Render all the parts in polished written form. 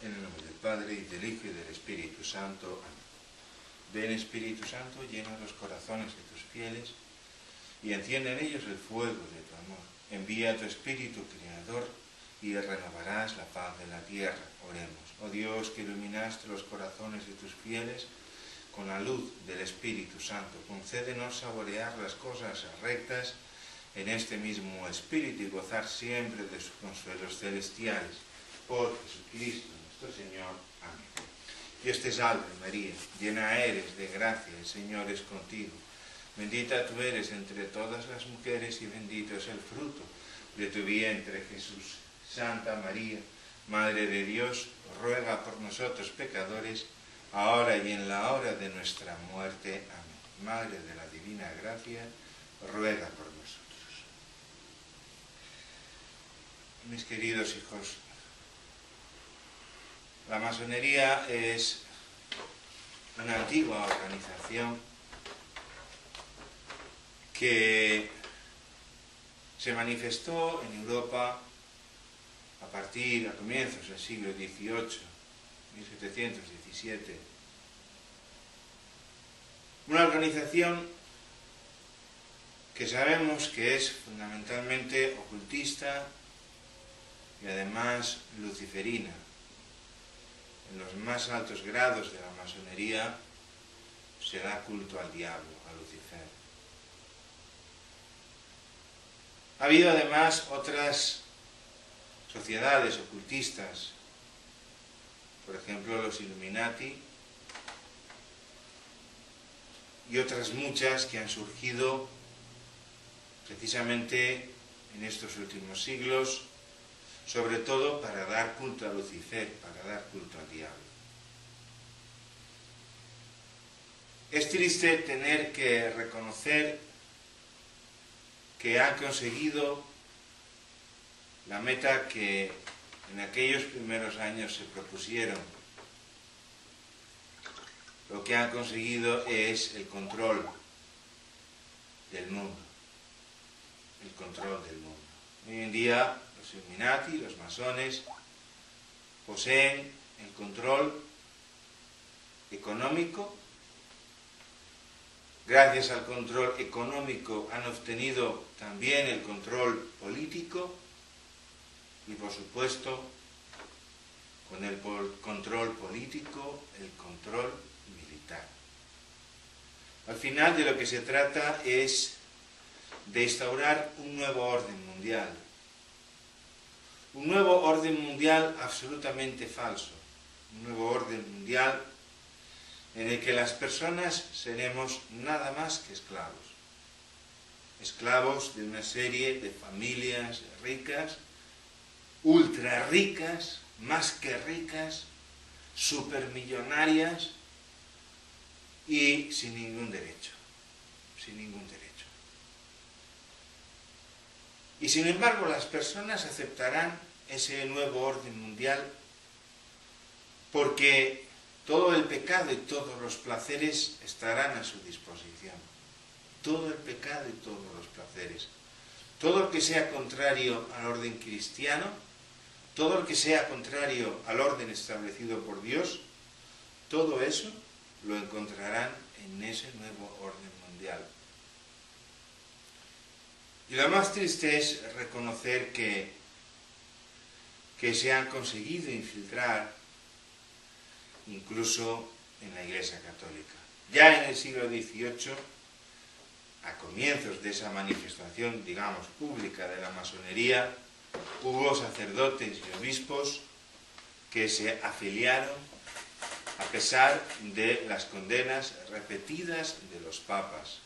En el nombre del Padre, y del Hijo, y del Espíritu Santo. Amén. Ven, Espíritu Santo, llena los corazones de tus fieles y enciende en ellos el fuego de tu amor. Envía tu Espíritu Creador y renovarás la faz de la tierra. Oremos. Oh Dios, que iluminaste los corazones de tus fieles con la luz del Espíritu Santo, concédenos saborear las cosas rectas en este mismo Espíritu y gozar siempre de sus consuelos celestiales. Por Jesucristo nuestro Señor. Amén. Dios te salve, María, llena eres de gracia, el Señor es contigo. Bendita tú eres entre todas las mujeres y bendito es el fruto de tu vientre, Jesús. Santa María, Madre de Dios, ruega por nosotros pecadores, ahora y en la hora de nuestra muerte. Amén. Madre de la divina gracia, ruega por nosotros. Mis queridos hijos, la masonería es una antigua organización que se manifestó en Europa a comienzos del siglo XVIII, 1717. Una organización que sabemos que es fundamentalmente ocultista y además luciferina. En los más altos grados de la masonería se da culto al diablo, a Lucifer. Ha habido además otras sociedades ocultistas, por ejemplo los Illuminati, y otras muchas que han surgido precisamente en estos últimos siglos, sobre todo para dar culto a Lucifer, para dar culto al diablo. Es triste tener que reconocer que han conseguido la meta que en aquellos primeros años se propusieron. Lo que han conseguido es el control del mundo. El control del mundo. Hoy en día los Illuminati, los masones, poseen el control económico. Gracias al control económico han obtenido también el control político y, por supuesto, con el control político, el control militar. Al final de lo que se trata es de instaurar un nuevo orden mundial. Un nuevo orden mundial absolutamente falso. Un nuevo orden mundial en el que las personas seremos nada más que esclavos. Esclavos de una serie de familias ricas, ultra ricas, más que ricas, supermillonarias y sin ningún derecho. Sin ningún derecho. Y sin embargo las personas aceptarán ese nuevo orden mundial porque todo el pecado y todos los placeres estarán a su disposición. Todo el pecado y todos los placeres. Todo lo que sea contrario al orden cristiano, todo lo que sea contrario al orden establecido por Dios, todo eso lo encontrarán en ese nuevo orden mundial. Y lo más triste es reconocer que se han conseguido infiltrar incluso en la Iglesia Católica. Ya en el siglo XVIII, a comienzos de esa manifestación, digamos, pública de la masonería, hubo sacerdotes y obispos que se afiliaron a pesar de las condenas repetidas de los papas,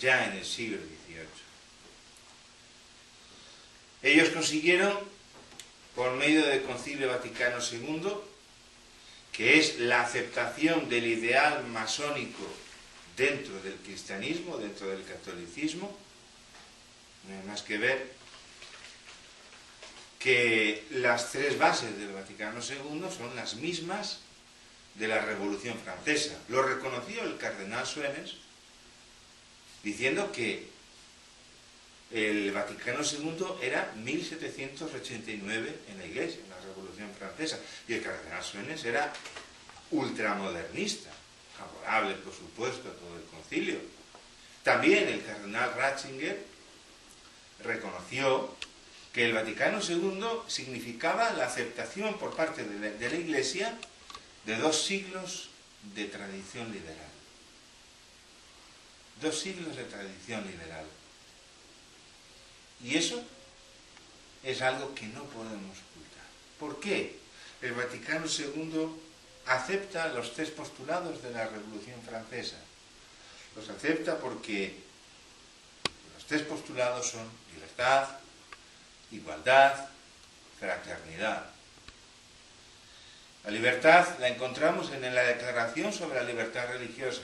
ya en el siglo XVIII. Ellos consiguieron, por medio del Concilio Vaticano II, que es la aceptación del ideal masónico dentro del cristianismo, dentro del catolicismo, no hay más que ver que las tres bases del Vaticano II son las mismas de la Revolución Francesa. Lo reconoció el cardenal Suenes, diciendo que el Vaticano II era 1789 en la Iglesia, en la Revolución Francesa, y el cardenal Suenes era ultramodernista, favorable, por supuesto, a todo el concilio. También el cardenal Ratzinger reconoció que el Vaticano II significaba la aceptación por parte de la Iglesia de 2 siglos de tradición liberal. 2 siglos de tradición liberal. Y eso es algo que no podemos ocultar. ¿Por qué? El Vaticano II acepta los 3 postulados de la Revolución Francesa. Los acepta porque los 3 postulados son libertad, igualdad, fraternidad. La libertad la encontramos en la Declaración sobre la Libertad Religiosa.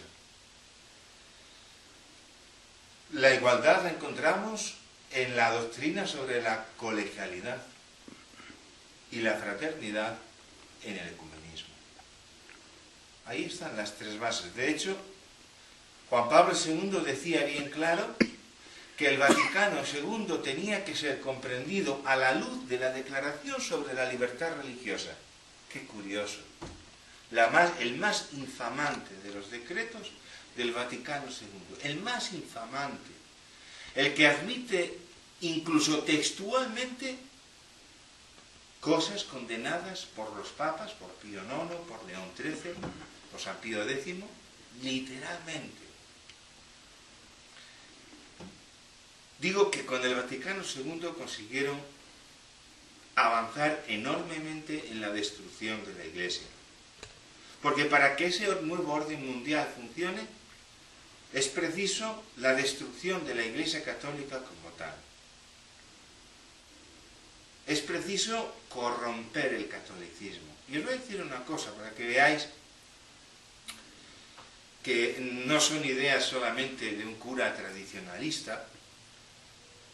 La igualdad la encontramos en la doctrina sobre la colegialidad y la fraternidad en el ecumenismo. Ahí están las 3 bases. De hecho, Juan Pablo II decía bien claro que el Vaticano II tenía que ser comprendido a la luz de la Declaración sobre la Libertad Religiosa. Qué curioso. El más infamante de los decretos del Vaticano II, el más infamante, el que admite incluso textualmente cosas condenadas por los papas, por Pío IX, por León XIII, por San Pío X, literalmente. Digo que con el Vaticano II consiguieron avanzar enormemente en la destrucción de la Iglesia. Porque para que ese nuevo orden mundial funcione, es preciso la destrucción de la Iglesia Católica como tal. Es preciso corromper el catolicismo. Y os voy a decir una cosa para que veáis que no son ideas solamente de un cura tradicionalista,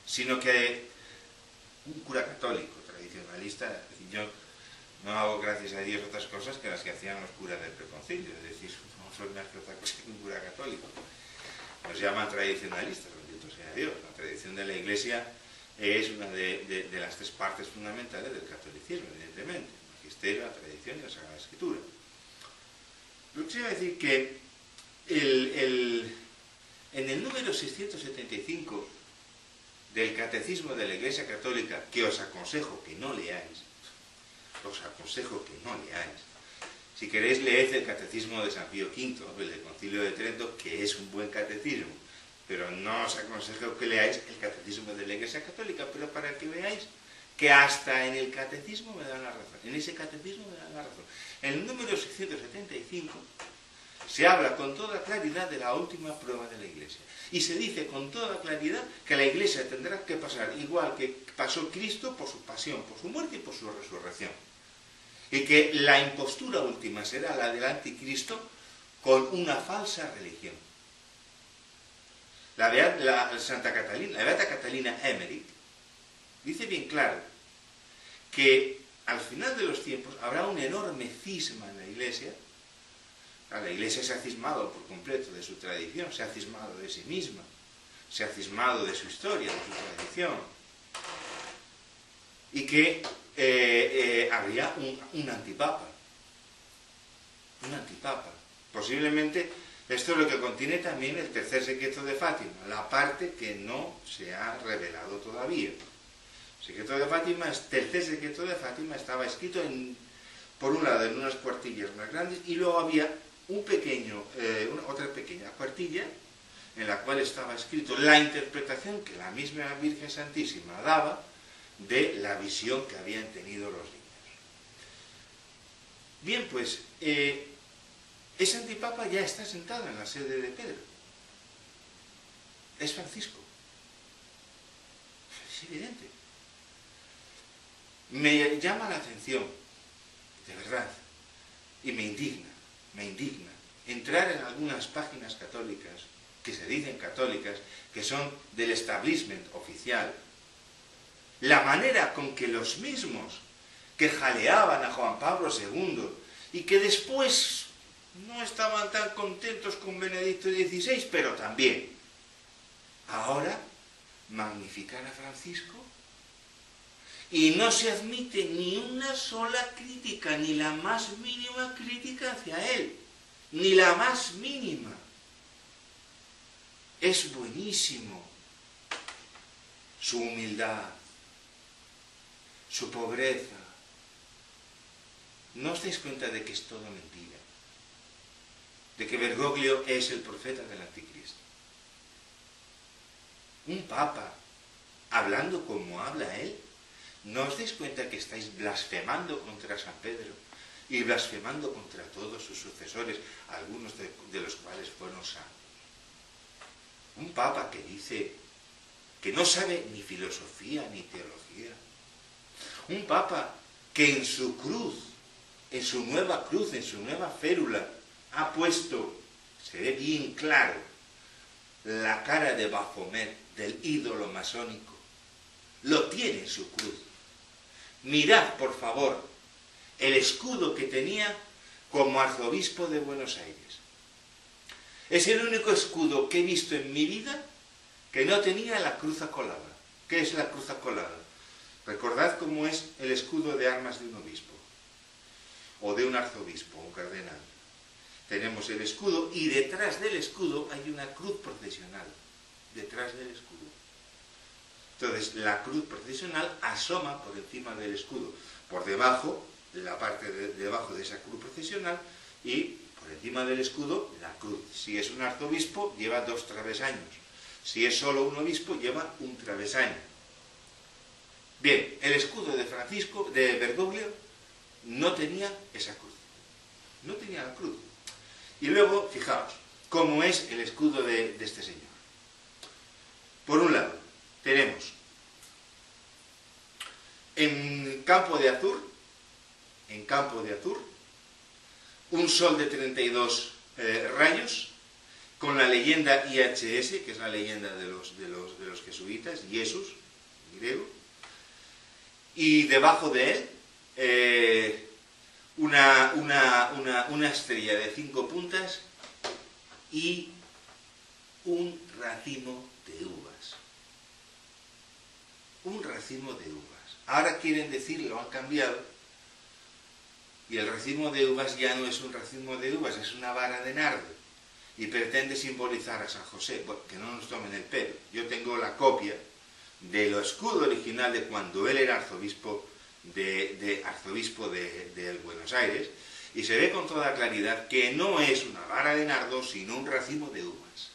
sino que un cura católico tradicionalista. Yo no hago, gracias a Dios, otras cosas que las que hacían los curas del preconcilio, es decir, no son más que otra cosa que un cura católico. Nos llaman tradicionalistas, bendito sea Dios. La tradición de la Iglesia es una de las 3 partes fundamentales del catolicismo, evidentemente: el magisterio, la tradición y la Sagrada Escritura. Lo que quiero decir que en el número 675 del Catecismo de la Iglesia Católica, que os aconsejo que no leáis, si queréis leed el Catecismo de San Pío V, el del Concilio de Trento, que es un buen catecismo, pero no os aconsejo que leáis el Catecismo de la Iglesia Católica, pero para que veáis que hasta en el catecismo me dan la razón, en ese catecismo me dan la razón. En el número 675 se habla con toda claridad de la última prueba de la Iglesia. Y se dice con toda claridad que la Iglesia tendrá que pasar igual que pasó Cristo por su pasión, por su muerte y por su resurrección. Y que la impostura última será la del anticristo con una falsa religión. La beata Catalina Emmerich dice bien claro que al final de los tiempos habrá un enorme cisma en la Iglesia. La Iglesia se ha cismado por completo de su tradición, se ha cismado de sí misma, se ha cismado de su historia, de su tradición. Y que habría un antipapa. Un antipapa. Posiblemente esto es lo que contiene también el tercer secreto de Fátima, la parte que no se ha revelado todavía. Tercer secreto de Fátima estaba escrito por un lado en unas cuartillas más grandes, y luego había otra pequeña cuartilla en la cual estaba escrito la interpretación que la misma Virgen Santísima daba de la visión que habían tenido los niños. Bien, pues ese antipapa ya está sentado en la sede de Pedro. Es Francisco. Es evidente. Me llama la atención, de verdad, y me indigna entrar en algunas páginas católicas, que se dicen católicas, que son del establishment oficial, la manera con que los mismos que jaleaban a Juan Pablo II y que después no estaban tan contentos con Benedicto XVI, pero también ahora magnificar a Francisco y no se admite ni una sola crítica, ni la más mínima crítica hacia él, ni la más mínima. Es buenísimo su humildad, su pobreza. ¿No os dais cuenta de que es todo mentira? De que Bergoglio es el profeta del anticristo. Un papa, hablando como habla él, ¿no os dais cuenta que estáis blasfemando contra San Pedro y blasfemando contra todos sus sucesores, algunos de los cuales fueron santos? Un papa que dice que no sabe ni filosofía ni teología. Un papa que en su cruz, en su nueva cruz, en su nueva férula, ha puesto, se ve bien claro, la cara de Baphomet, del ídolo masónico. Lo tiene en su cruz. Mirad, por favor, el escudo que tenía como arzobispo de Buenos Aires. Es el único escudo que he visto en mi vida que no tenía la cruz acolada. ¿Qué es la cruz acolada? Recordad cómo es el escudo de armas de un obispo, o de un arzobispo, un cardenal. Tenemos el escudo y detrás del escudo hay una cruz procesional. Detrás del escudo. Entonces, la cruz procesional asoma por encima del escudo, por debajo, la parte de debajo de esa cruz procesional, y por encima del escudo, la cruz. Si es un arzobispo, lleva 2 travesaños. Si es solo un obispo, lleva un travesaño. Bien, el escudo de Francisco, de Bergoglio, no tenía esa cruz. No tenía la cruz. Y luego, fijaos, cómo es el escudo de este señor. Por un lado, tenemos en campo de azur, un sol de 32 rayos, con la leyenda IHS, que es la leyenda de los jesuitas, Jesús, en griego, y debajo de él una estrella de 5 puntas y un racimo de uvas. Un racimo de uvas. Ahora quieren decir, lo han cambiado, y el racimo de uvas ya no es un racimo de uvas, es una vara de nardo, y pretende simbolizar a San José. Bueno, que no nos tomen el pelo. Yo tengo la copia del escudo original de cuando él era arzobispo de Buenos Aires, y se ve con toda claridad que no es una vara de nardo, sino un racimo de uvas.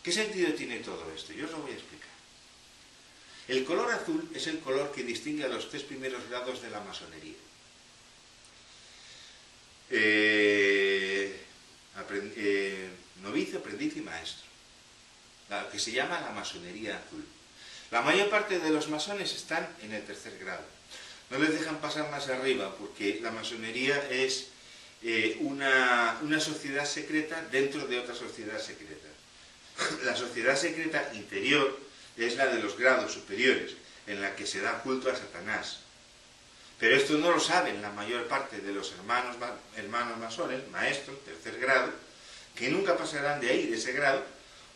¿Qué sentido tiene todo esto? Yo os lo voy a explicar. El color azul es el color que distingue a los 3 primeros grados de la masonería. Novicio, aprendiz y maestro. Que se llama la masonería azul. La mayor parte de los masones están en el 3er grado. No les dejan pasar más arriba porque la masonería es una sociedad secreta dentro de otra sociedad secreta. La sociedad secreta interior es la de los grados superiores, en la que se da culto a Satanás. Pero esto no lo saben la mayor parte de los hermanos masones, maestros, 3er grado, que nunca pasarán de ahí, de ese grado,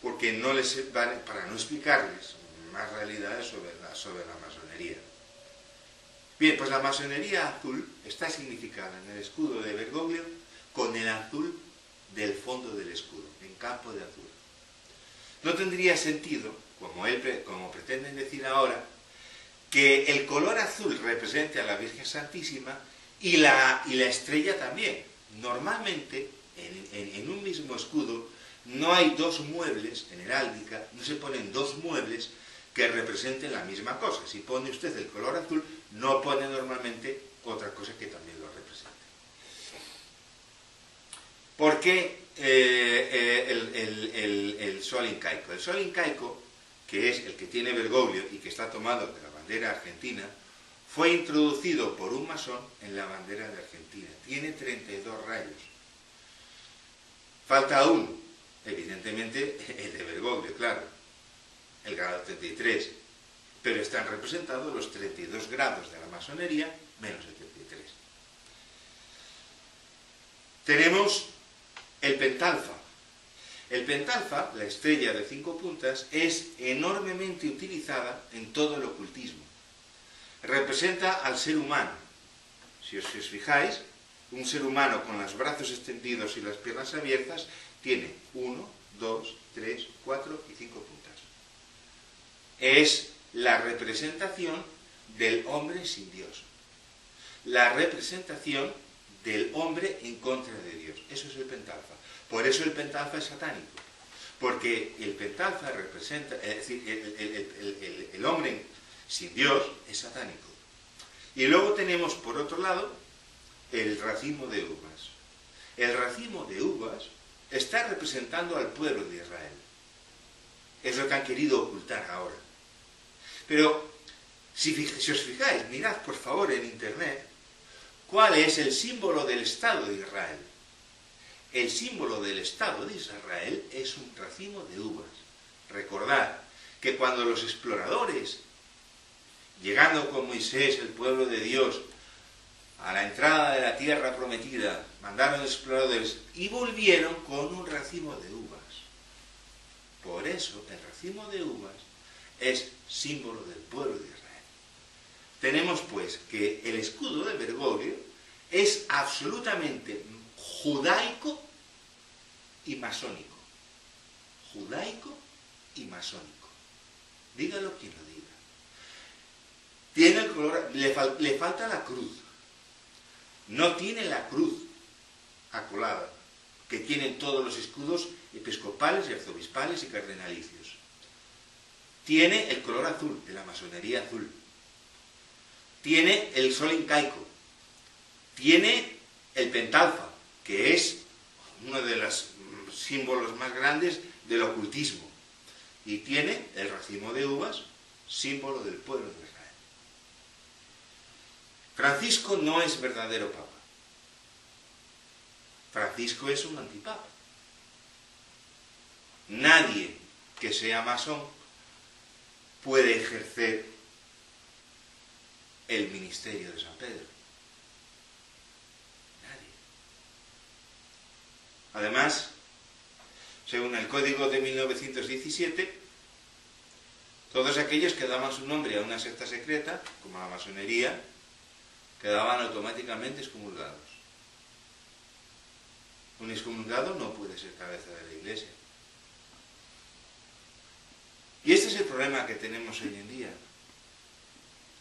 porque no les vale para no explicarles más realidades sobre la masonería. Bien, pues la masonería azul está significada en el escudo de Bergoglio con el azul del fondo del escudo, en campo de azul. No tendría sentido, como pretenden decir ahora, que el color azul represente a la Virgen Santísima y la estrella también. Normalmente, en un mismo escudo, no hay 2 muebles, en heráldica, no se ponen 2 muebles que representen la misma cosa. Si pone usted el color azul, no pone normalmente otra cosa que también lo represente. ¿Por qué el sol incaico? El sol incaico, que es el que tiene Bergoglio y que está tomado de la bandera argentina, fue introducido por un masón en la bandera de Argentina. Tiene 32 rayos. Falta aún, evidentemente, el de Bergoglio, claro, el grado 33, pero están representados los 32 grados de la masonería menos el 33. Tenemos el pentalfa. El pentalfa, la estrella de 5 puntas, es enormemente utilizada en todo el ocultismo. Representa al ser humano. Si os fijáis, un ser humano con los brazos extendidos y las piernas abiertas tiene 1, 2, 3, 4 y 5 puntas. Es la representación del hombre sin Dios. La representación del hombre en contra de Dios. Eso es el pentalfa. Por eso el pentalfa es satánico. Porque el pentalfa representa, es decir, el hombre sin Dios es satánico. Y luego tenemos, por otro lado, el racimo de uvas. El racimo de uvas está representando al pueblo de Israel. Es lo que han querido ocultar ahora. Pero, si os fijáis, mirad por favor en internet, ¿cuál es el símbolo del Estado de Israel? El símbolo del Estado de Israel es un racimo de uvas. Recordad que cuando los exploradores, llegando con Moisés, el pueblo de Dios, a la entrada de la tierra prometida, mandaron exploradores y volvieron con un racimo de uvas. Por eso el racimo de uvas es símbolo del pueblo de Israel. Tenemos pues que el escudo de Bergoglio es absolutamente judaico y masónico. Judaico y masónico. Dígalo quien lo diga. Tiene el color, le falta la cruz. No tiene la cruz acolada que tienen todos los escudos episcopales y arzobispales y cardenalicios. Tiene el color azul, de la masonería azul. Tiene el sol incaico. Tiene el pentalfa, que es uno de los símbolos más grandes del ocultismo. Y tiene el racimo de uvas, símbolo del pueblo de Israel. Francisco no es verdadero papa. Francisco es un antipapa. Nadie que sea masón puede ejercer el ministerio de San Pedro. Nadie. Además, según el Código de 1917, todos aquellos que daban su nombre a una secta secreta, como la masonería, quedaban automáticamente excomulgados. Un excomulgado no puede ser cabeza de la Iglesia. Y este es el problema que tenemos hoy en día.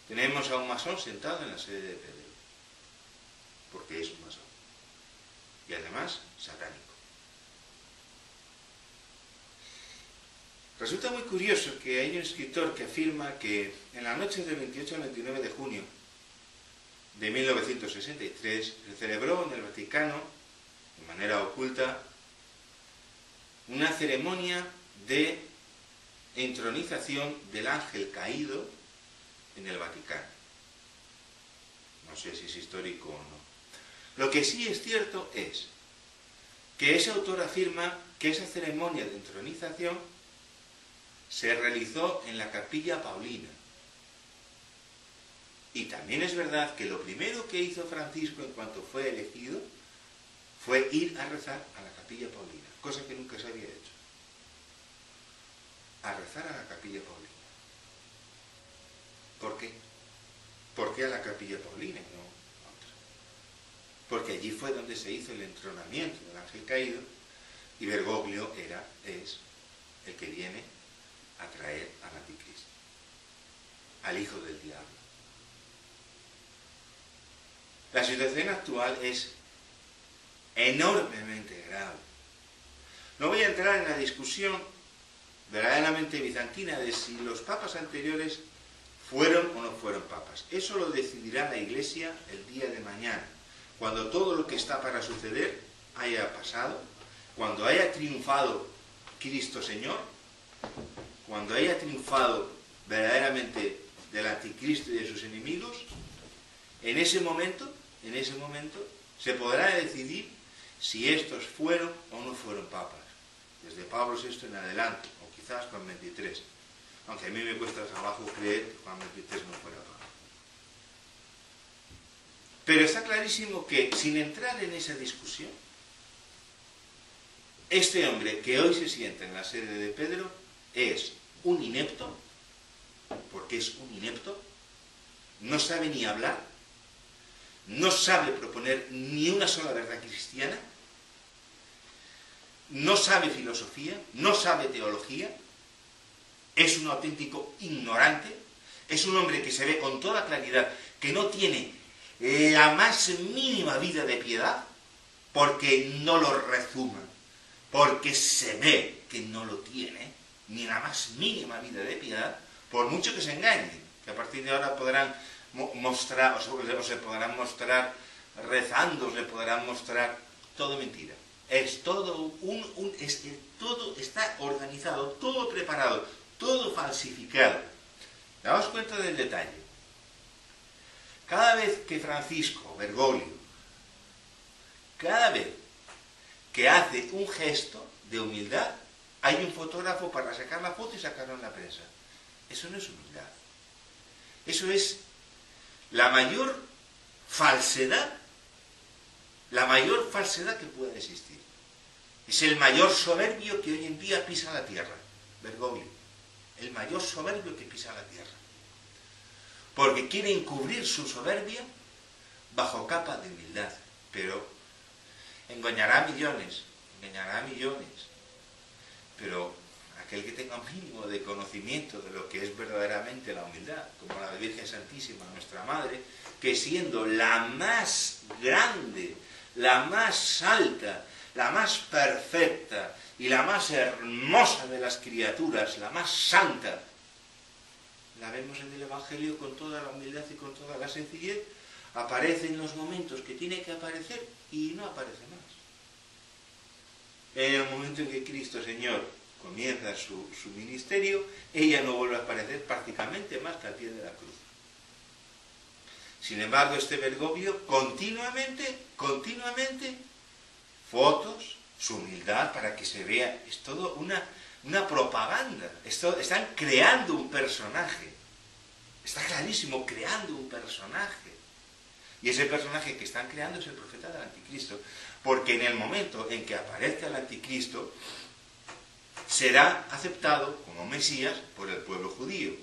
Tenemos a un masón sentado en la sede de Pedro, porque es un masón. Y además, satánico. Resulta muy curioso que hay un escritor que afirma que en la noche del 28 al 29 de junio de 1963 se celebró en el Vaticano, de manera oculta, una ceremonia de entronización del ángel caído en el Vaticano. No sé si es histórico o no. Lo que sí es cierto es que ese autor afirma que esa ceremonia de entronización se realizó en la Capilla Paulina. Y también es verdad que lo primero que hizo Francisco en cuanto fue elegido fue ir a rezar a la Capilla Paulina, cosa que nunca se había hecho. A rezar a la Capilla Paulina. ¿Por qué? ¿Por qué a la Capilla Paulina y no a otra? Porque allí fue donde se hizo el entronamiento del ángel caído y Bergoglio es el que viene a traer al anticristo, al hijo del diablo. La situación actual es enormemente grave. No voy a entrar en la discusión verdaderamente bizantina de si los papas anteriores fueron o no fueron papas. Eso lo decidirá la Iglesia el día de mañana, cuando todo lo que está para suceder haya pasado, cuando haya triunfado Cristo Señor, cuando haya triunfado verdaderamente del anticristo y de sus enemigos. En ese momento se podrá decidir si estos fueron o no fueron papas, desde Pablo VI en adelante, o quizás Juan XXIII, aunque a mí me cuesta trabajo creer que Juan XXIII no fuera papa. Pero está clarísimo que, sin entrar en esa discusión, este hombre que hoy se sienta en la sede de Pedro es un inepto, porque es un inepto, no sabe ni hablar, no sabe proponer ni una sola verdad cristiana, no sabe filosofía, no sabe teología, es un auténtico ignorante, es un hombre que se ve con toda claridad que no tiene la más mínima vida de piedad, porque no lo rezuma, porque se ve que no lo tiene, ni la más mínima vida de piedad, por mucho que se engañen, que a partir de ahora podrán mostrar, o se podrán mostrar rezando, se podrán mostrar todo mentira. Es todo todo está organizado, todo preparado, todo falsificado. Daos cuenta del detalle. Cada vez que Francisco Bergoglio, cada vez que hace un gesto de humildad, hay un fotógrafo para sacar la foto y sacarlo en la prensa. Eso no es humildad. Eso es la mayor falsedad que pueda existir. Es el mayor soberbio que hoy en día pisa la tierra, Bergoglio. El mayor soberbio que pisa la tierra. Porque quiere encubrir su soberbia bajo capa de humildad. Pero engañará a millones. Pero aquel que tenga un mínimo de conocimiento de lo que es verdaderamente la humildad, como la de Virgen Santísima, nuestra Madre, que siendo la más grande, la más alta, la más perfecta y la más hermosa de las criaturas, la más santa, la vemos en el Evangelio con toda la humildad y con toda la sencillez, aparece en los momentos que tiene que aparecer y no aparece más. En el momento en que Cristo Señor comienza su ministerio, ella no vuelve a aparecer prácticamente más que al pie de la cruz. Sin embargo, este Bergoglio continuamente, fotos, su humildad para que se vea, es todo una propaganda. Están creando un personaje. Está clarísimo, creando un personaje. Y ese personaje que están creando es el profeta del anticristo. Porque en el momento en que aparezca el anticristo, será aceptado como Mesías por el pueblo judío.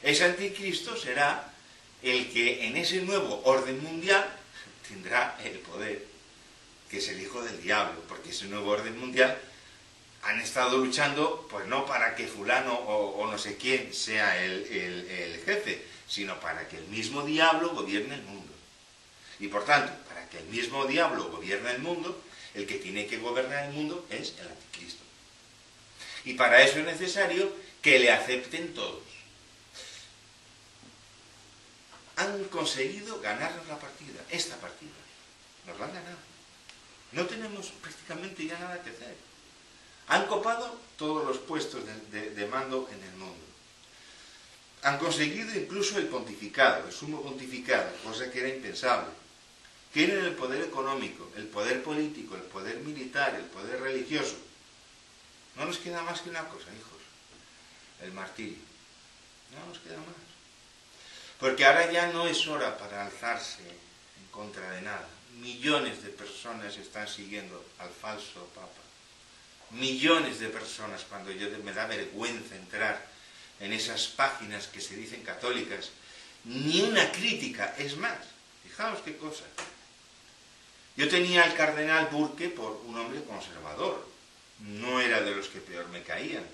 Ese anticristo será el que en ese nuevo orden mundial tendrá el poder, que es el hijo del diablo, porque ese nuevo orden mundial han estado luchando, pues no para que fulano o no sé quién sea el jefe, sino para que el mismo diablo gobierne el mundo. Y por tanto, para que el mismo diablo gobierne el mundo, el que tiene que gobernar el mundo es el anticristo. Y para eso es necesario que le acepten todos. Han conseguido ganarnos la partida, esta partida. Nos la han ganado. No tenemos prácticamente ya nada que hacer. Han copado todos los puestos de mando en el mundo. Han conseguido incluso el pontificado, el sumo pontificado, cosa que era impensable. Tienen el poder económico, el poder político, el poder militar, el poder religioso. No nos queda más que una cosa, hijos, el martirio. No nos queda más. Porque ahora ya no es hora para alzarse en contra de nada. Millones de personas están siguiendo al falso Papa. Millones de personas, cuando me da vergüenza entrar en esas páginas que se dicen católicas, ni una crítica, es más, fijaos qué cosa. Yo tenía al cardenal Burke por un hombre conservador, no era de los que peor me caían,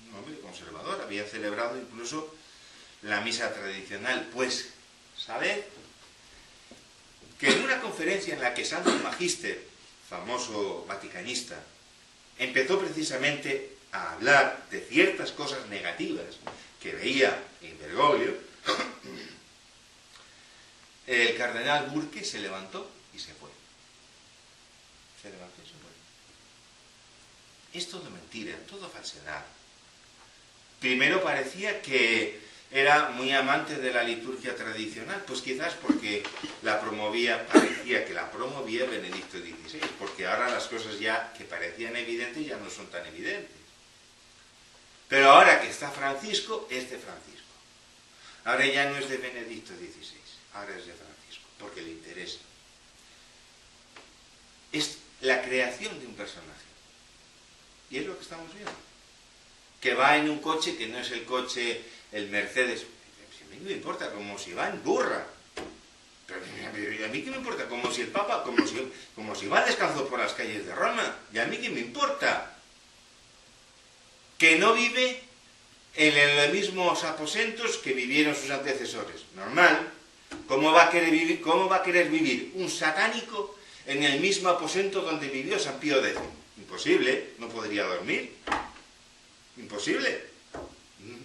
un hombre conservador, había celebrado incluso la misa tradicional. Pues, ¿sabed? Que en una conferencia en la que Santo Magister, famoso vaticanista, empezó precisamente a hablar de ciertas cosas negativas que veía en Bergoglio, el cardenal Burke se levantó y se fue. Se levantó y se fue. Es todo mentira, todo falsedad. Primero parecía que era muy amante de la liturgia tradicional, pues quizás porque parecía que la promovía Benedicto XVI, porque ahora las cosas ya que parecían evidentes ya no son tan evidentes. Pero ahora que está Francisco, es de Francisco. Ahora ya no es de Benedicto XVI, ahora es de Francisco, porque le interesa. Es la creación de un personaje. Y es lo que estamos viendo. Que va en un coche que no es el coche, el Mercedes. A mí me importa, como si va en burra. Pero a mí qué me importa, como si el Papa, como si va descalzo por las calles de Roma. ¿Y a mí qué me importa? Que no vive en los mismos aposentos que vivieron sus antecesores. Normal. ¿Cómo va a querer vivir un satánico en el mismo aposento donde vivió San Pío X? Imposible, no podría dormir. Imposible.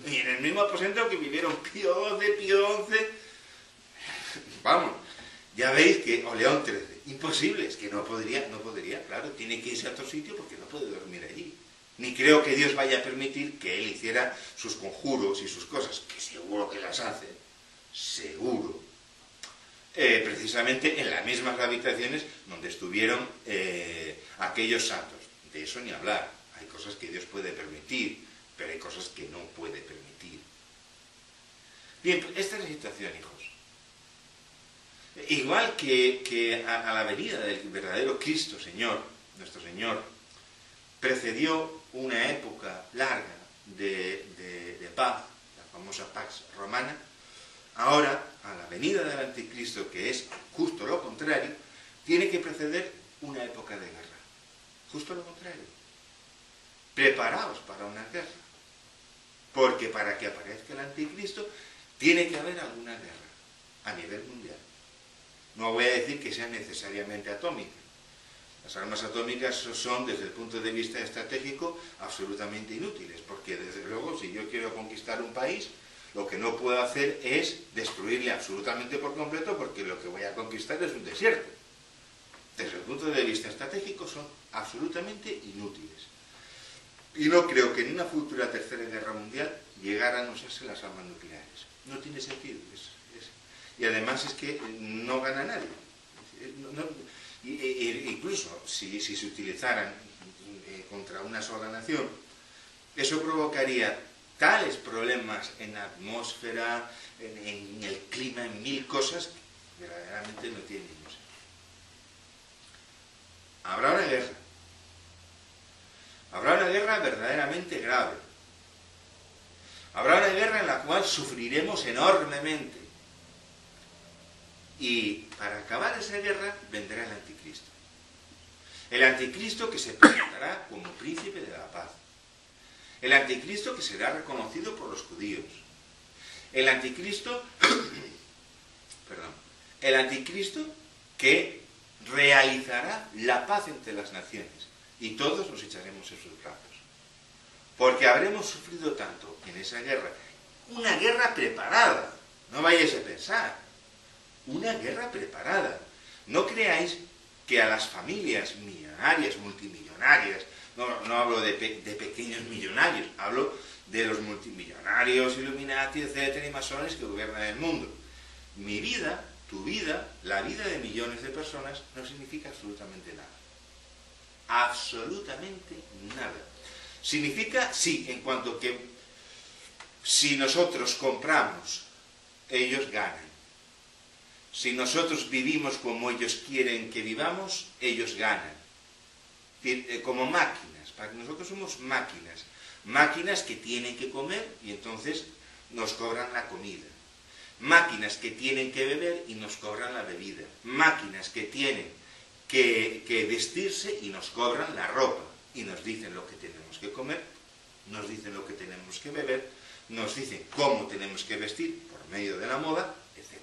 Y en el mismo aposento que vivieron Pío XI, Pío XI. Vamos, ya veis que, o León XIII, imposible, es que no podría, claro, tiene que irse a otro sitio porque no puede dormir allí. Ni creo que Dios vaya a permitir que él hiciera sus conjuros y sus cosas, que seguro que las hace, seguro. Precisamente en las mismas habitaciones donde estuvieron aquellos santos. De eso ni hablar. Hay cosas que Dios puede permitir, pero hay cosas que no puede permitir. Bien, pues esta es la situación, hijos. Igual que a la venida del verdadero Cristo, Señor, nuestro Señor, precedió una época larga de paz, la famosa Pax Romana, ahora, a la venida del Anticristo, que es justo lo contrario, tiene que preceder una época de guerra. Justo lo contrario. Preparaos para una guerra. Porque para que aparezca el Anticristo, tiene que haber alguna guerra a nivel mundial. No voy a decir que sea necesariamente atómica. Las armas atómicas son, desde el punto de vista estratégico, absolutamente inútiles, porque desde luego, si yo quiero conquistar un país, lo que no puedo hacer es destruirle absolutamente por completo, porque lo que voy a conquistar es un desierto. Desde el punto de vista estratégico son absolutamente inútiles. Y no creo que en una futura tercera guerra mundial llegaran a usarse las armas nucleares. No tiene sentido. Y además es que no gana nadie. Incluso si se utilizaran contra una sola nación, eso provocaría tales problemas en la atmósfera, en el clima, en mil cosas, que verdaderamente no tienen ningún sentido. Habrá una guerra. Habrá una guerra verdaderamente grave. Habrá una guerra en la cual sufriremos enormemente. Y para acabar esa guerra vendrá el Anticristo. El Anticristo que se presentará como príncipe de la paz. El Anticristo que será reconocido por los judíos. El Anticristo, el Anticristo que realizará la paz entre las naciones. Y todos nos echaremos en sus brazos. Porque habremos sufrido tanto en esa guerra. Una guerra preparada. No vayáis a pensar. Una guerra preparada. No creáis que a las familias millonarias, multimillonarias, no hablo de pequeños millonarios, hablo de los multimillonarios, Illuminati, etcétera, y masones que gobiernan el mundo. Mi vida, tu vida, la vida de millones de personas no significa absolutamente nada. Absolutamente nada. Significa, sí, en cuanto que si nosotros compramos, ellos ganan. Si nosotros vivimos como ellos quieren que vivamos, ellos ganan. Como máquinas, para que nosotros somos máquinas. Máquinas que tienen que comer y entonces nos cobran la comida. Máquinas que tienen que beber y nos cobran la bebida. Máquinas que tienen que vestirse y nos cobran la ropa. Y nos dicen lo que tenemos que comer, nos dicen lo que tenemos que beber, nos dicen cómo tenemos que vestir por medio de la moda, etc.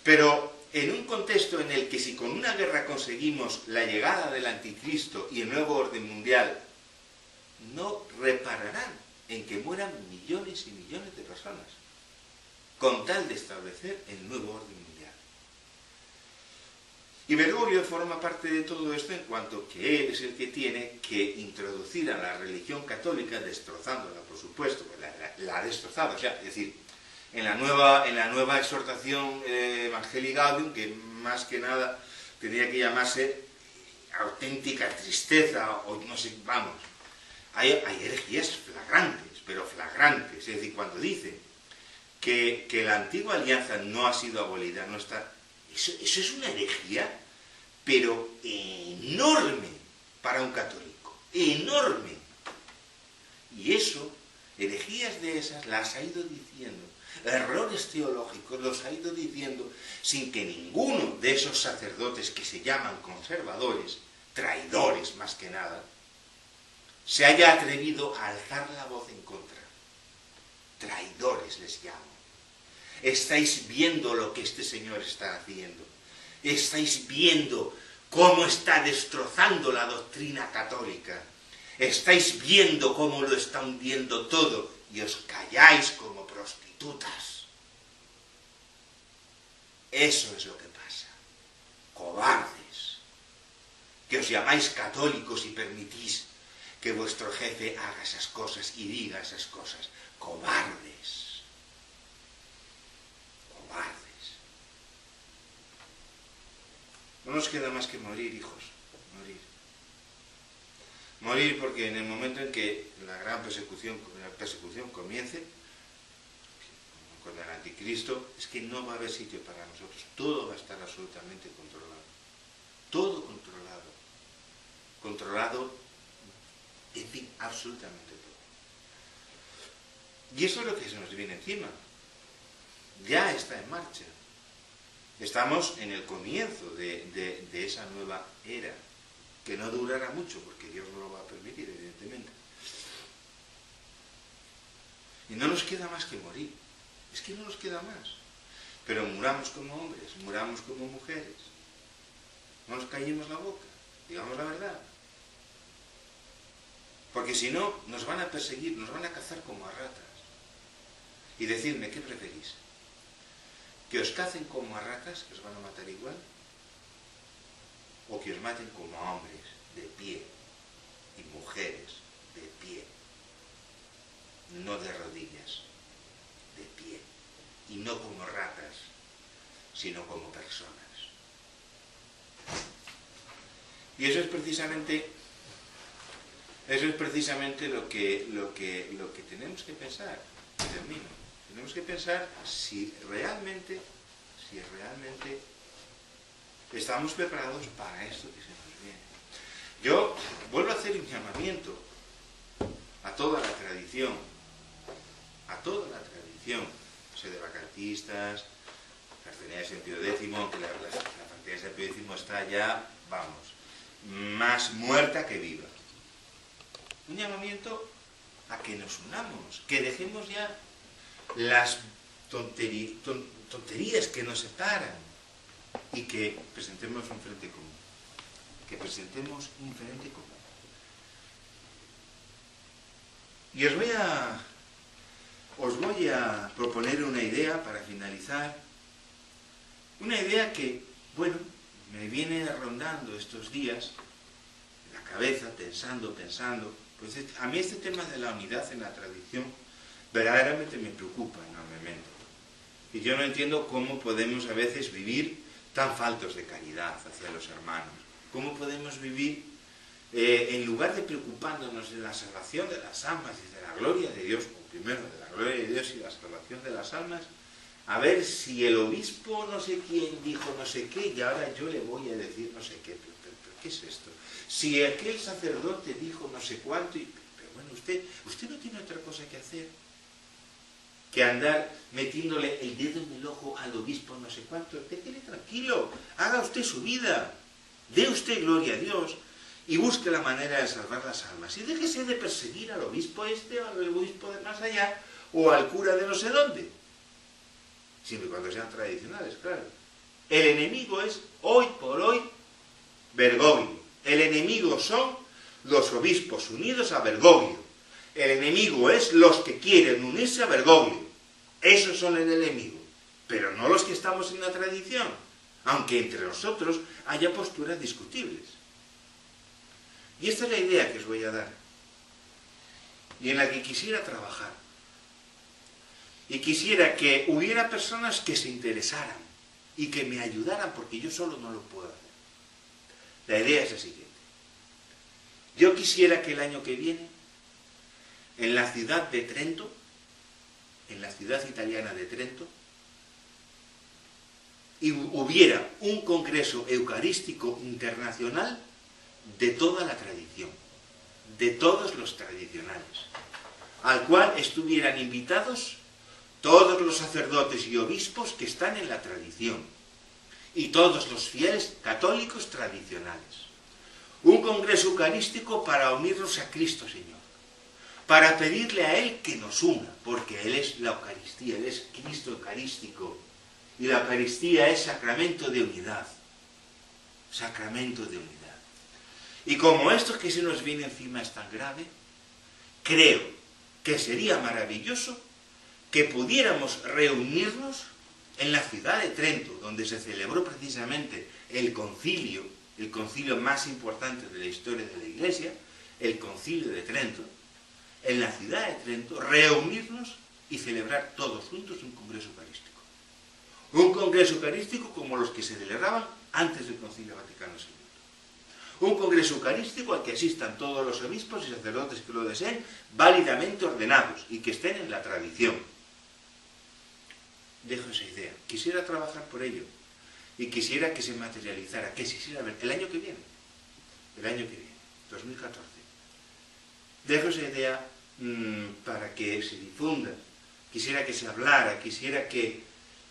Pero en un contexto en el que si con una guerra conseguimos la llegada del Anticristo y el nuevo orden mundial, no repararán en que mueran millones y millones de personas, con tal de establecer el nuevo orden mundial. Y Bergoglio forma parte de todo esto en cuanto que él es el que tiene que introducir a la religión católica, destrozándola, por supuesto, la ha destrozado, o sea, es decir, en la nueva exhortación Evangelii Gaudium, que más que nada tendría que llamarse auténtica tristeza, o no sé, vamos, hay herejías flagrantes, pero flagrantes, es decir, cuando dice que la antigua alianza no ha sido abolida, no está, eso es una herejía, pero enorme para un católico, enorme. Y eso, herejías de esas, las ha ido diciendo, errores teológicos los ha ido diciendo, sin que ninguno de esos sacerdotes que se llaman conservadores, traidores más que nada, se haya atrevido a alzar la voz en contra. Traidores les llamo. Estáis viendo lo que este señor está haciendo. Estáis viendo cómo está destrozando la doctrina católica. Estáis viendo cómo lo está hundiendo todo y os calláis como prostitutas. Eso es lo que pasa. Cobardes. Que os llamáis católicos y permitís que vuestro jefe haga esas cosas y diga esas cosas. Cobardes. Cobardes. No nos queda más que morir, hijos. Morir. Morir porque en el momento en que la gran persecución comience, con el anticristo, es que no va a haber sitio para nosotros. Todo va a estar absolutamente controlado. Todo controlado. Controlado, en fin, absolutamente todo. Y eso es lo que se nos viene encima. Ya está en marcha. Estamos en el comienzo de esa nueva era, que no durará mucho, porque Dios no lo va a permitir, evidentemente. Y no nos queda más que morir. Es que no nos queda más. Pero muramos como hombres, muramos como mujeres. No nos callemos la boca, digamos la verdad. Porque si no, nos van a perseguir, nos van a cazar como a ratas. Y decidme, ¿qué preferís? ¿Que os cacen como a ratas, que os van a matar igual? ¿O que os maten como a hombres, de pie, y mujeres, de pie? No de rodillas, de pie. Y no como ratas, sino como personas. Y eso es precisamente lo que tenemos que pensar. Termino. Tenemos que pensar si realmente estamos preparados para esto que se nos viene. Yo vuelvo a hacer un llamamiento a toda la tradición, sedevacantistas, fraternidades en Pío X, que la fraternidad de Pío X está ya, vamos, más muerta que viva. Un llamamiento a que nos unamos, que dejemos ya las tonterías que nos separan y que presentemos un frente común. Y os voy a proponer una idea para finalizar. Una idea que, bueno, me viene rondando estos días en la cabeza, pensando. Pues a mí este tema de la unidad en la tradición verdaderamente me preocupa enormemente. Y yo no entiendo cómo podemos a veces vivir tan faltos de caridad hacia los hermanos. ¿Cómo podemos vivir, en lugar de preocupándonos de la salvación de las almas y de la gloria de Dios, o primero de la gloria de Dios y la salvación de las almas, a ver si el obispo no sé quién dijo no sé qué y ahora yo le voy a decir no sé qué? ¿Pero qué es esto? Si aquel sacerdote dijo no sé cuánto, pero bueno, usted no tiene otra cosa que hacer que andar metiéndole el dedo en el ojo al obispo no sé cuánto. Déjele tranquilo, haga usted su vida, dé usted gloria a Dios y busque la manera de salvar las almas. Y déjese de perseguir al obispo este, o al obispo de más allá, o al cura de no sé dónde. Siempre y cuando sean tradicionales, claro. El enemigo es, hoy por hoy, Bergoglio. El enemigo son los obispos unidos a Bergoglio. El enemigo es los que quieren unirse a Bergoglio. Esos son el enemigo. Pero no los que estamos en la tradición. Aunque entre nosotros haya posturas discutibles. Y esta es la idea que os voy a dar. Y en la que quisiera trabajar. Y quisiera que hubiera personas que se interesaran y que me ayudaran, porque yo solo no lo puedo hacer. La idea es la siguiente. Yo quisiera que el año que viene, en la ciudad de Trento, en la ciudad italiana de Trento, hubiera un congreso eucarístico internacional de toda la tradición. de todos los tradicionales, al cual estuvieran invitados todos los sacerdotes y obispos que están en la tradición, y todos los fieles católicos tradicionales. Un congreso eucarístico para unirnos a Cristo Señor, para pedirle a Él que nos una, porque Él es la Eucaristía, Él es Cristo Eucarístico, y la Eucaristía es sacramento de unidad, sacramento de unidad. Y como esto que se nos viene encima es tan grave, creo que sería maravilloso que pudiéramos reunirnos en la ciudad de Trento, donde se celebró precisamente el concilio más importante de la historia de la Iglesia, el concilio de Trento, en la ciudad de Trento, reunirnos y celebrar todos juntos un congreso eucarístico. Un congreso eucarístico como los que se celebraban antes del concilio Vaticano II. Un congreso eucarístico al que asistan todos los obispos y sacerdotes que lo deseen, válidamente ordenados y que estén en la tradición. Dejo esa idea. Quisiera trabajar por ello y quisiera que se materializara, que se hiciera ver el año que viene, 2014. Dejo esa idea para que se difunda. Quisiera que se hablara, quisiera que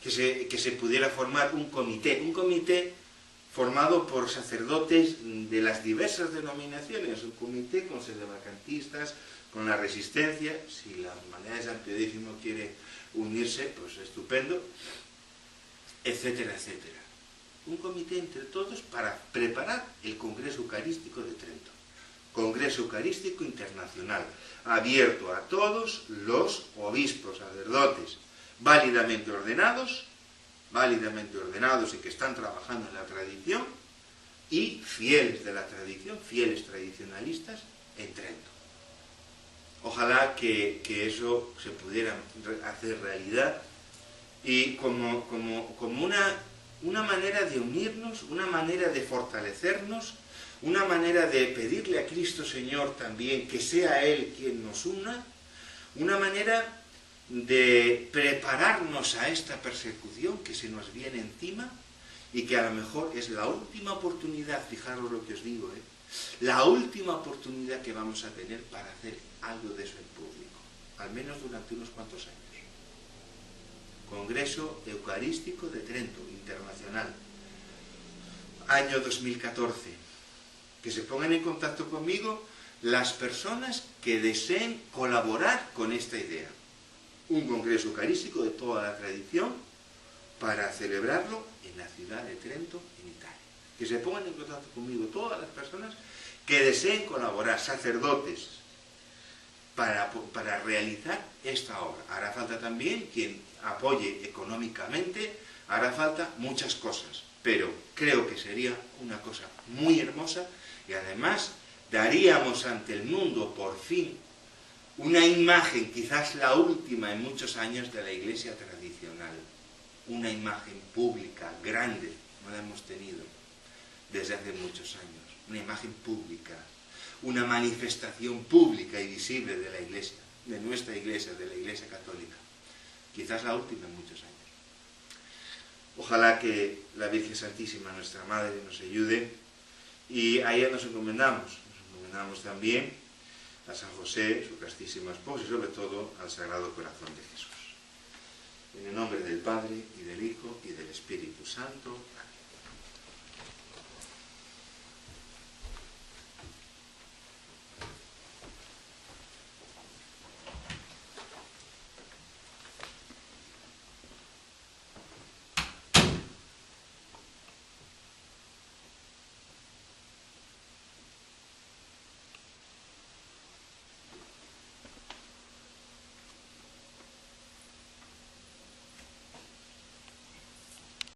se pudiera formar un comité formado por sacerdotes de las diversas denominaciones, un comité con sedevacantistas, con la Resistencia, si la Hermandad de San Pío X quiere unirse, pues estupendo, etcétera, etcétera. Un comité entre todos para preparar el Congreso Eucarístico de Trento. Congreso Eucarístico Internacional, abierto a todos los obispos, sacerdotes, válidamente ordenados y que están trabajando en la tradición, y fieles de la tradición, fieles tradicionalistas en Trento. Ojalá que eso se pudiera hacer realidad y como una manera de unirnos, una manera de fortalecernos, una manera de pedirle a Cristo Señor también que sea Él quien nos una, una manera de prepararnos a esta persecución que se nos viene encima y que a lo mejor es la última oportunidad, fijaros lo que os digo, la última oportunidad que vamos a tener para hacer algo de eso en público, al menos durante unos cuantos años. Congreso Eucarístico de Trento, internacional, año 2014. Que se pongan en contacto conmigo las personas que deseen colaborar con esta idea. Un congreso eucarístico de toda la tradición para celebrarlo en la ciudad de Trento, en Italia. Que se pongan en contacto conmigo todas las personas que deseen colaborar, sacerdotes, para realizar esta obra. Hará falta también quien apoye económicamente, hará falta muchas cosas, pero creo que sería una cosa muy hermosa y además daríamos ante el mundo por fin una imagen, quizás la última en muchos años de la Iglesia tradicional, una imagen pública, grande, no la hemos tenido desde hace muchos años, una imagen pública, una manifestación pública y visible de la Iglesia, de nuestra Iglesia, de la Iglesia Católica, quizás la última en muchos años. Ojalá que la Virgen Santísima, nuestra Madre, nos ayude y a ella nos encomendamos también a San José, su castísimo esposo, y sobre todo al Sagrado Corazón de Jesús. En el nombre del Padre, y del Hijo, y del Espíritu Santo.